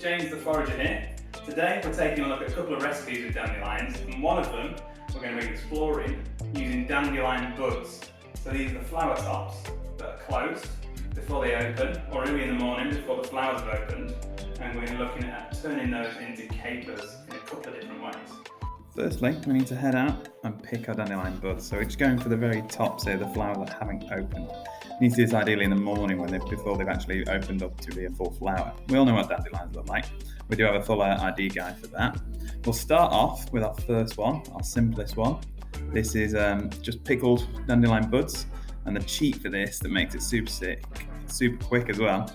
James the Forager here. Today we're taking a look at a couple of recipes with dandelions, and one of them we're going to be exploring using dandelion buds. So these are the flower tops that are closed before they open, or early in the morning before the flowers have opened, and we're looking at turning those into capers in a couple of different ways. Firstly, we need to head out and pick our dandelion buds. So we're just going for the very tops here, the flowers that haven't opened. You need to do this ideally in the morning before they've actually opened up to be a full flower. We all know what dandelions look like. We do have a full ID guide for that. We'll start off with our first one, our simplest one. This is just pickled dandelion buds, and the cheat for this that makes it super quick as well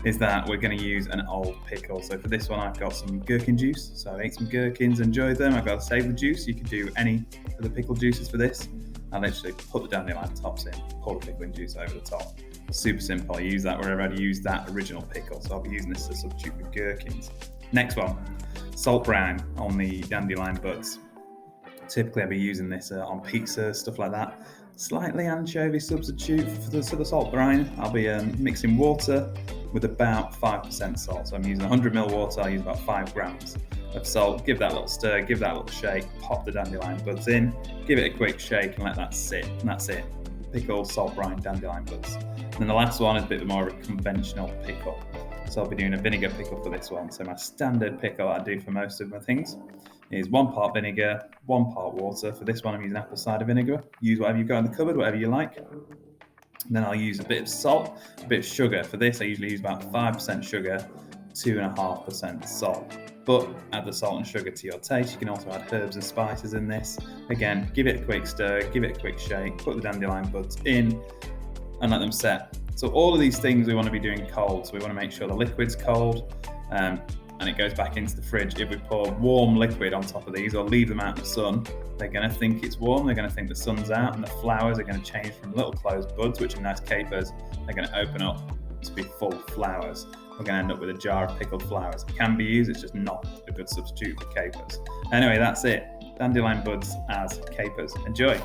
is that we're going to use an old pickle. So for this one, I've got some gherkin juice. So I ate some gherkins, enjoyed them. I've got to save the juice. You can do any of the pickle juices for this. I literally put the dandelion tops in, pour the pickling juice over the top. Super simple. I use that wherever I'd use that original pickle. So I'll be using this to substitute for gherkins. Next one, salt brine on the dandelion buds. Typically I'll be using this on pizza, stuff like that. Slightly anchovy substitute for the salt brine. I'll be mixing water with about 5% salt. So I'm using 100ml water, I'll use about 5 grams of salt. Give that a little stir, give that a little shake, pop the dandelion buds in, give it a quick shake and let that sit, and that's it. Pickled salt brine dandelion buds. And then the last one is a bit more of a conventional pickle. So I'll be doing a vinegar pickle for this one. So my standard pickle I do for most of my things is 1 part vinegar, 1 part water. For this one I'm using apple cider vinegar. Use whatever you've got in the cupboard, whatever you like. And then I'll use a bit of salt, a bit of sugar. For this I usually use about 5% sugar, 2.5% salt. But add the salt and sugar to your taste. You can also add herbs and spices in this. Again, give it a quick stir, give it a quick shake, put the dandelion buds in and let them set. So all of these things we want to be doing cold. So we want to make sure the liquid's cold and it goes back into the fridge. If we pour warm liquid on top of these or leave them out in the sun, they're going to think it's warm, they're going to think the sun's out, and the flowers are going to change from little closed buds, which are nice capers, they're going to open up to be full flowers. We're going to end up with a jar of pickled flowers. It can be used, it's just not a good substitute for capers. Anyway, that's it. Dandelion buds as capers. Enjoy.